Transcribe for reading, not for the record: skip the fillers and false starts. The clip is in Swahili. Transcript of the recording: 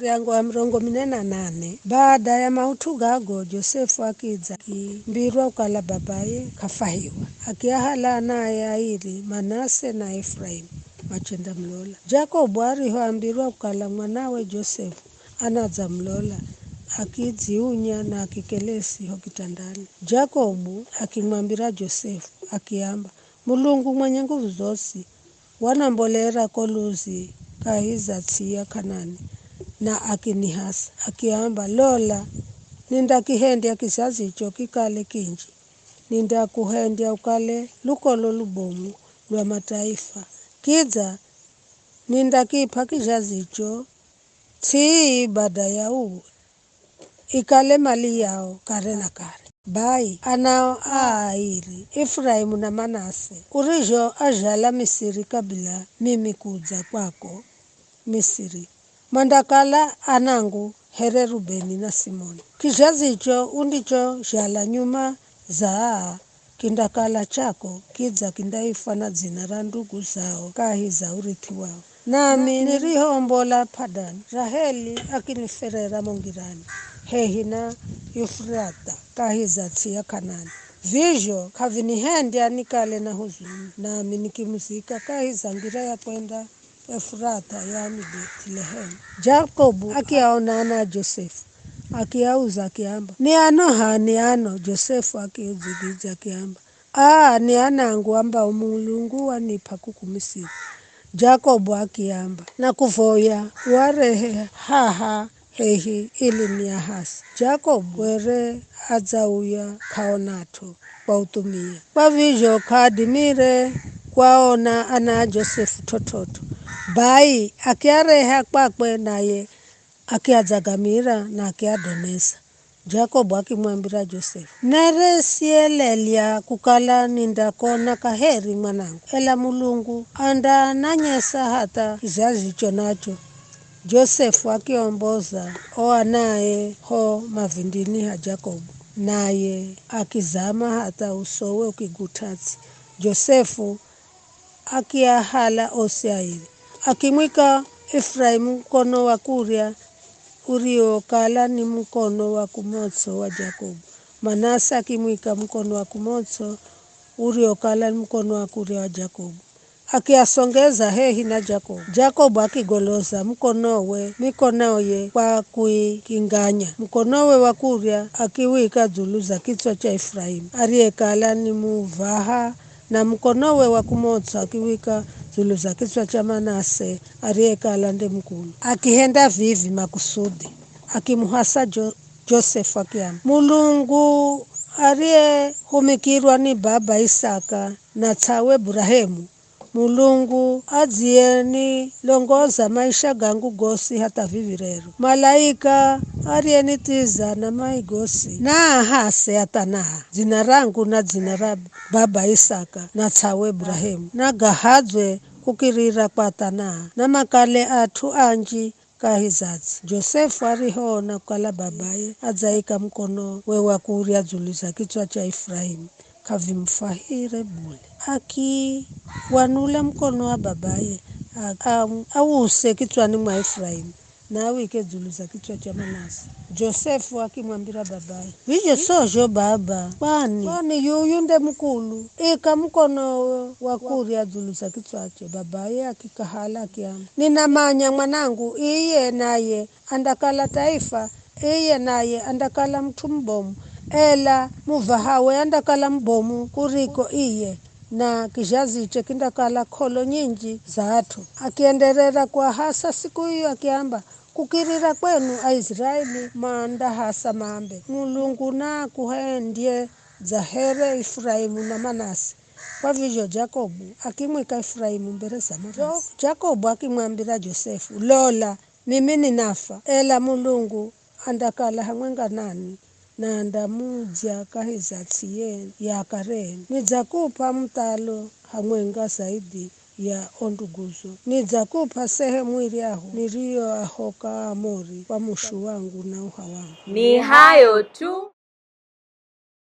yangu ya 18 baada ya mautu gago Josefu akidza mbirwa ukala babaye kafahiwa akiahala naye aili Manase na Efraimu machenda mlola. Jakobu ariho ambirwa ukala mwanawe Josefu anadza mlola akidziunya na akikelesi ho kitandani. Jakobu akimwambira Josefu akiamba, Mulungu mwenye nguvu zosi wanambolera koluzi kahiza tsiya Kanani na akinihasa akiamba, lola nindakihendya kizazi icho kikale kinji, nindakuhendya ukale lukolo lubomu lwa mataifa, kidza nindakipa kizazi icho tsii baada ya uwe ikale mali yao kare na kare. Bai anao aili Efraimu na Manase urijo ajala Misiri kabila mimi kudza kwako Misiri, mandakala anangu here Rubeni na Simoni. Kizazi icho undicho jala nyuma za kindakala chako kidza kindaifa na dzina ra ndugu zao kahi za urithi wao. Nami nirihombola Padani, Raheli akiniferera mongirani hehi na Yufrata kahi za tsiya Kanani. Vizho kavinihendya nikale na huzuni, nami nikimuzika kahi za ngira ya kwenda Efrata yani Bethlehemu. Jakobu akiaona na Josefu akiauza akiamba, ni ano Josefu akiuzigiza akiamba, ni anangu amba Mulungu wanipa kuku Misiri. Jakobu akiamba, na kuvoya warehe haha hehi ili ni ahasi. Jakobu were adzauya kaonato kwa utumia. Kwa vizho kadimire kwaona ana Josefu tototo. Bai akiareha kwakwe naye akiadzagamira na akiadonesa. Jakobu akimwambira Josefu, neresielelia kukala nindakona kaheri mwanangu, ela Mulungu anda nanyesa hata kizazi icho nacho. Josefu akiomboza oa naye ho mavindini ha Jakobu, naye akizama hata usowe ukigutatsi. Josefu akiahala osiaili akimwika Efraimu mkono wa kuria uriokala ni mkono wa kumotso wa Jakobu. Manase akimwika mkono wa kumotso uriokala ni mkono wa kuria wa Jakobu, akiasongeza hehi na Jakobu. Jakobu akigoloza mikonoye kwa kuikinganya. Mkonowe wa kuria akiwika dzulu za kichwa cha Efraimu ariekala ni muvaha, na mkonowe wa kumotso akiwika dzulu za kichwa cha Manase ariekala nde mkulu. Akihenda vivi makusudi akimuhasa Josefu akiamba, Mulungu arie humikirwa ni baba Isaka na tsawe Ibrahimu, Mulungu adzieni longoza maisha gangu gosi hata vivirero. Malaika arienitiza na maigosi na ahase atanaha dzina rangu na dzina ra baba Isaka na tsawe Ibrahimu, na gahadzwe kukirira kwa tanaha na makale atu anji kahizatsi. Josefu arihoona kukala babaye adzaika mkono wewa kuria dzulu za kichwa cha Efraimu kavimfahire bule. Akiwanula mkono wa babaye awuse kichwani mwa Efraimu na awike dzulu za kichwa cha Manase. Josefu akimwambira babaye, vije sojo baba, kwani yuyu nde mkulu, ika mkono wa kuria dzulu za kichwa cha babaye. Akikahala akiamba, ninamanya mwanangu iye naye andakala taifa, iye naye andakala mtu mbomu, ela muvahawe andakala mbomu kuriko iye, na kizazi iche kindakala kholo nyinji za atu. Akienderera kwa hasa siku hiyo akiamba, kukirira kwenu Aisraeli manda hasa mambe, Mulungu na kuhendye zahere Efraimu na Manase. Kwa vizho Jakobu akimwika Efraimu mbere za Manase. Jakobu akimwambira Josefu, lola mimi ninafa, ela Mulungu andakala hamwenga nani na ndamudza kahiza tsiye ya kareni. Nidzakupa mtalo hamwenga zaidi ya onduguzo, nidzakupa sehemu ili aho niliyo ahoka Amori kwa mushu wangu na uha wangu. Ni hayo tu.